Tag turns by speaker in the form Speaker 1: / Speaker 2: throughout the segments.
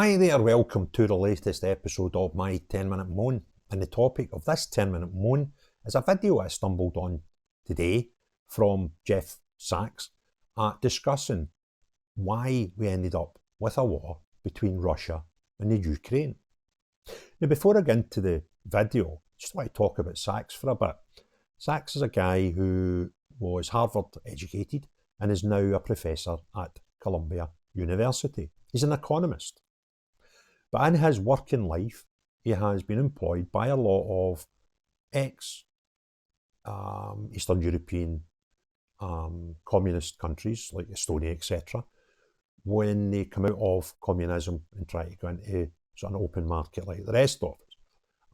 Speaker 1: Hi there, welcome to the latest episode of my 10-minute moan. And the topic of this 10-minute moan is a video I stumbled on today from Jeff Sachs discussing why we ended up with a war between Russia and the Ukraine. Now, before I get into the video, I just want to talk about Sachs for a bit. Sachs is a guy who was Harvard educated and is now a professor at Columbia University. He's an economist. But in his working life, he has been employed by a lot of ex-Eastern European communist countries like Estonia, etc., when they come out of communism and try to go into sort of an open market like the rest of us.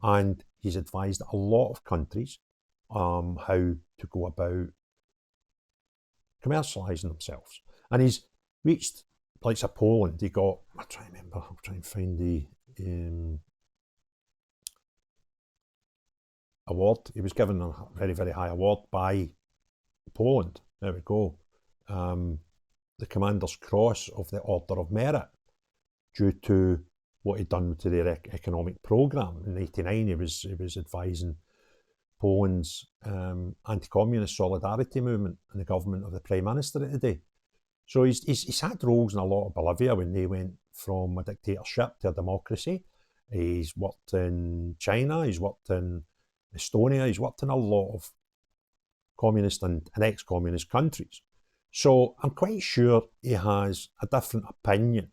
Speaker 1: And he's advised a lot of countries how to go about commercialising themselves. And he's reached, like Poland, he got, I'll try and find the award. He was given a very, very high award by Poland. There we go. The Commander's Cross of the Order of Merit, due to what he'd done to their economic programme. In 1989, he was advising Poland's anti-communist solidarity movement and the government of the Prime Minister at the day. So he's had roles in a lot of Bolivia when they went from a dictatorship to a democracy. He's worked in China, he's worked in Estonia, he's worked in a lot of communist and ex-communist countries. So I'm quite sure he has a different opinion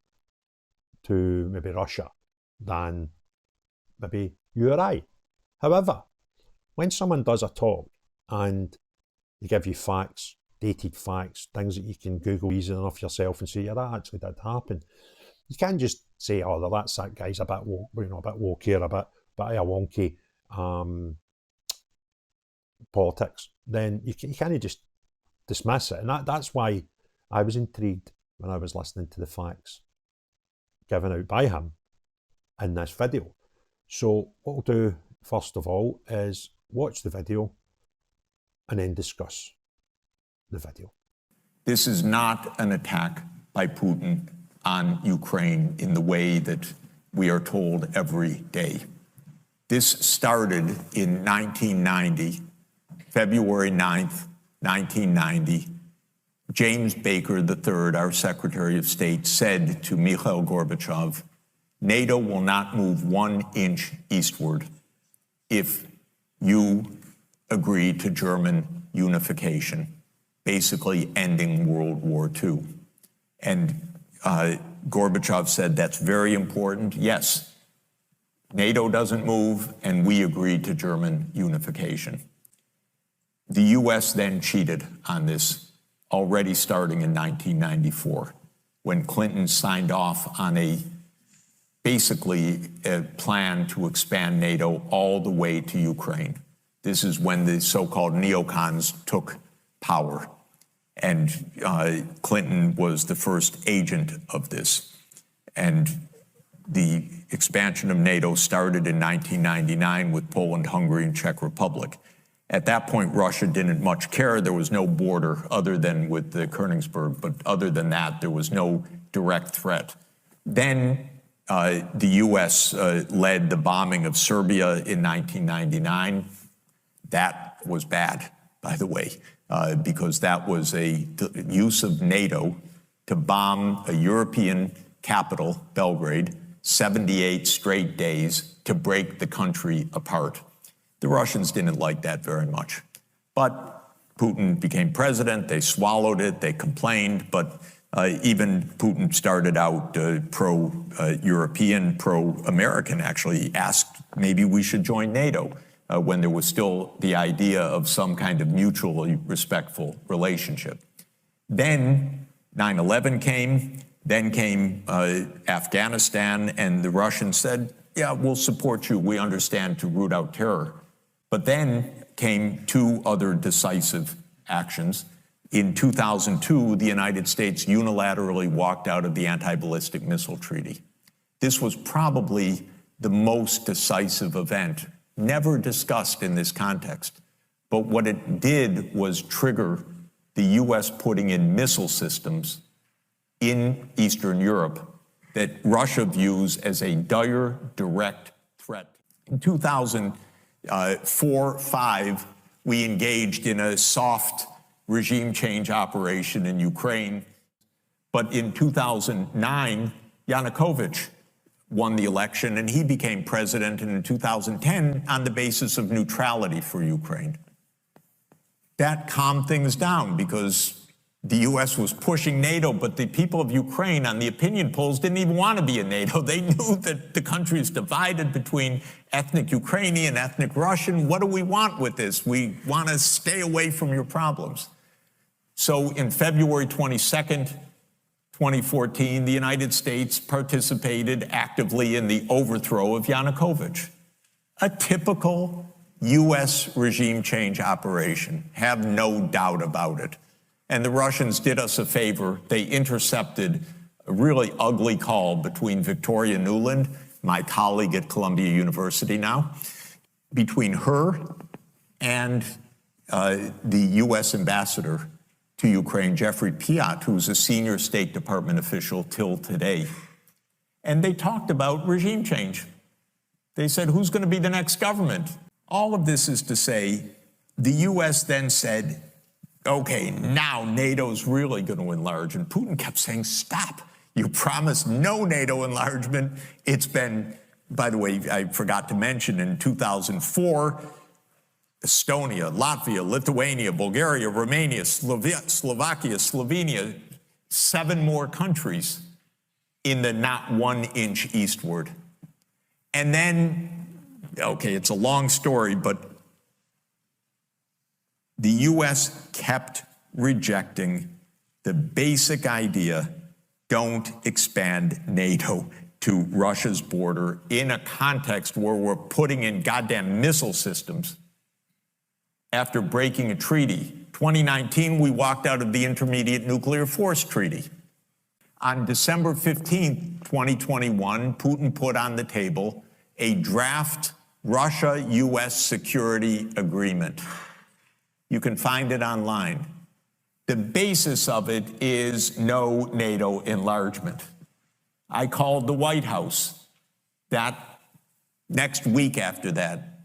Speaker 1: to maybe Russia than maybe you or I. However, when someone does a talk and they give you facts, dated facts, things that you can Google easy enough yourself and say, yeah, that actually did happen. You can't just say, oh, well, that guy's a bit woke, a bit woke here, a bit of wonky politics. Then you can't just dismiss it. And that's why I was intrigued when I was listening to the facts given out by him in this video. So what we'll do first of all is watch the video and then discuss the video.
Speaker 2: This is not an attack by Putin on Ukraine in the way that we are told every day. This started in 1990, February 9th, 1990. James Baker III, our Secretary of State, said to Mikhail Gorbachev, NATO will not move 1 inch eastward if you agree to German unification, basically ending World War II. And Gorbachev said, that's very important. Yes, NATO doesn't move, and we agreed to German unification. The US then cheated on this, already starting in 1994, when Clinton signed off on basically a plan to expand NATO all the way to Ukraine. This is when the so-called neocons took power. And Clinton was the first agent of this. And the expansion of NATO started in 1999 with Poland, Hungary, and Czech Republic. At that point, Russia didn't much care. There was no border other than with the Königsberg, but other than that, there was no direct threat. Then the US led the bombing of Serbia in 1999. That was bad, by the way. Because that was a use of NATO to bomb a European capital, Belgrade, 78 straight days to break the country apart. The Russians didn't like that very much. But Putin became president, they swallowed it, they complained, but even Putin started out pro-European, pro-American, actually asked maybe we should join NATO. When there was still the idea of some kind of mutually respectful relationship. Then 9/11 came, then came Afghanistan, and the Russians said, yeah, we'll support you, we understand, to root out terror. But then came 2 other decisive actions. In 2002, the United States unilaterally walked out of the Anti-Ballistic Missile Treaty. This was probably the most decisive event, never discussed in this context. But what it did was trigger the US putting in missile systems in Eastern Europe that Russia views as a dire, direct threat. In 2004-5, we engaged in a soft regime change operation in Ukraine. But in 2009, Yanukovych won the election and he became president, and in 2010 on the basis of neutrality for Ukraine. That calmed things down because the U.S. was pushing NATO, but the people of Ukraine on the opinion polls didn't even want to be in NATO. They knew that the country is divided between ethnic Ukrainian, ethnic Russian. What do we want with this? We want to stay away from your problems. So in February 22nd, 2014, the United States participated actively in the overthrow of Yanukovych. A typical U.S. regime change operation, have no doubt about it. And the Russians did us a favor. They intercepted a really ugly call between Victoria Nuland, my colleague at Columbia University now, between her and the U.S. ambassador to Ukraine, Jeffrey Piat, who's a senior State Department official till today. And they talked about regime change. They said, who's going to be the next government? All of this is to say, the U.S. then said, okay, now NATO's really going to enlarge. And Putin kept saying, stop. You promised no NATO enlargement. It's been, by the way, I forgot to mention, in 2004, Estonia, Latvia, Lithuania, Bulgaria, Romania, Slovakia, Slovenia, 7 more countries in the not 1 inch eastward. And then, okay, it's a long story, but the U.S. kept rejecting the basic idea, don't expand NATO to Russia's border in a context where we're putting in goddamn missile systems after breaking a treaty. 2019, we walked out of the Intermediate Nuclear Force Treaty. On December 15, 2021, Putin put on the table a draft Russia-U.S. security agreement. You can find it online. The basis of it is no NATO enlargement. I called the White House that next week after that,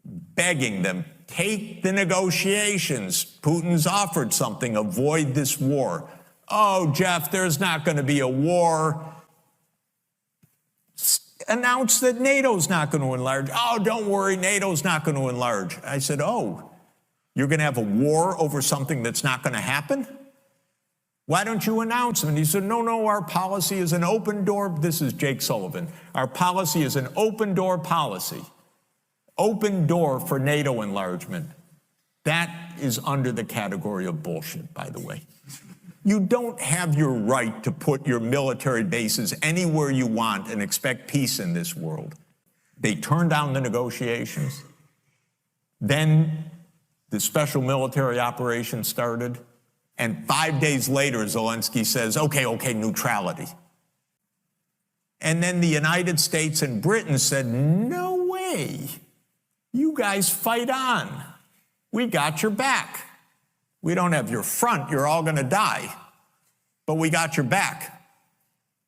Speaker 2: begging them, take the negotiations. Putin's offered something, avoid this war. Oh, Jeff, there's not going to be a war. Announce that NATO's not going to enlarge. Oh, don't worry, NATO's not going to enlarge. I said, oh, you're going to have a war over something that's not going to happen? Why don't you announce them? And he said, no, our policy is an open door. This is Jake Sullivan. Our policy is an open door policy. Open door for NATO enlargement. That is under the category of bullshit, by the way. You don't have your right to put your military bases anywhere you want and expect peace in this world. They turned down the negotiations. Then the special military operation started. And 5 days later, Zelensky says, okay, neutrality. And then the United States and Britain said, no way. You guys fight on. We got your back. We don't have your front. You're all going to die. But we got your back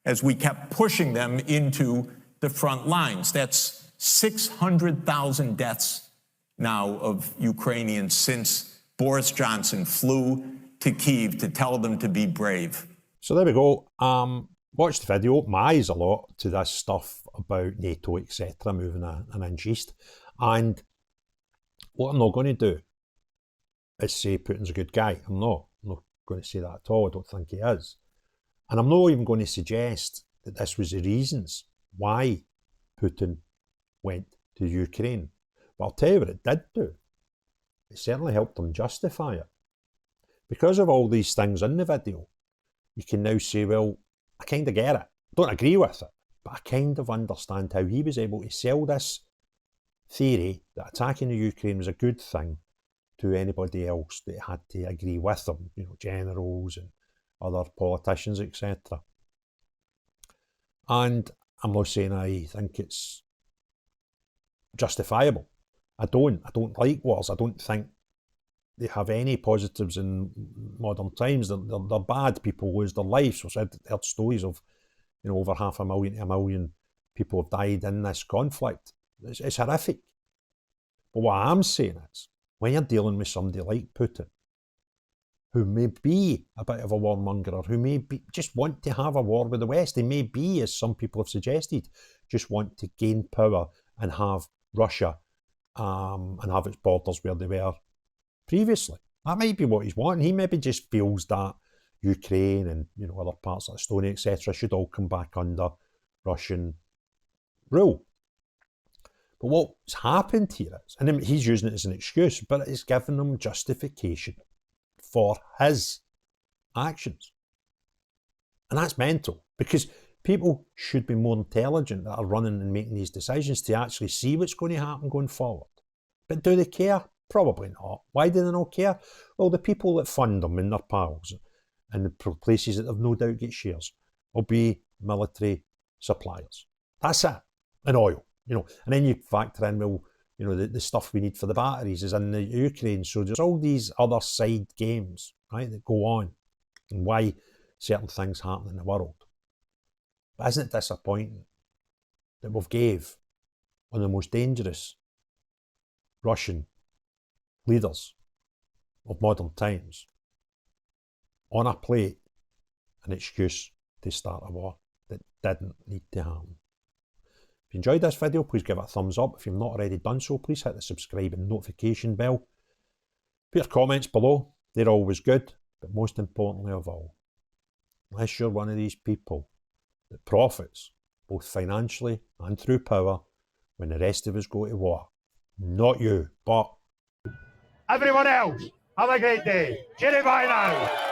Speaker 2: as we kept pushing them into the front lines. That's 600,000 deaths now of Ukrainians since Boris Johnson flew to Kyiv to tell them to be brave.
Speaker 1: So there we go. Watched the video, opened my eyes a lot to this stuff about NATO, etc., moving an inch east. And what I'm not going to do is say Putin's a good guy. I'm not going to say that at all. I don't think he is. And I'm not even going to suggest that this was the reasons why Putin went to Ukraine. But I'll tell you what it did do. It certainly helped him justify it. Because of all these things in the video, you can now say, well, I kind of get it. Don't agree with it, but I kind of understand how he was able to sell this theory that attacking the Ukraine was a good thing to anybody else that had to agree with him, generals and other politicians, etc. And I'm not saying I think it's justifiable. I don't like wars. I don't think they have any positives in modern times. They're bad. People lose their lives. We've heard stories of over 500,000 to 1 million people have died in this conflict. It's horrific. But what I'm saying is, when you're dealing with somebody like Putin, who may be a bit of a warmonger, who may just want to have a war with the West, they may be, as some people have suggested, just want to gain power and have Russia and have its borders where they were previously. That might be what he's wanting. He maybe just feels that Ukraine and other parts like Estonia, etc., should all come back under Russian rule. But what's happened here is, and he's using it as an excuse, but it's given him justification for his actions. And that's mental, because people should be more intelligent that are running and making these decisions to actually see what's going to happen going forward. But do they care? Probably not. Why do they not care? Well, the people that fund them and their pals and the places that have no doubt get shares will be military suppliers. That's it. And oil, And then you factor in, well, the stuff we need for the batteries is in the Ukraine. So there's all these other side games, right, that go on, and why certain things happen in the world. But isn't it disappointing that we've gave one of the most dangerous Russian leaders of modern times on a plate an excuse to start a war that didn't need to happen? If you enjoyed this video, please give it a thumbs up. If you've not already done so, please hit the subscribe and notification bell. Put your comments below. They're always good, but most importantly of all, unless you're one of these people that profits both financially and through power when the rest of us go to war. Not you, but
Speaker 3: everyone else. Have a great day. Cheerio, bye now.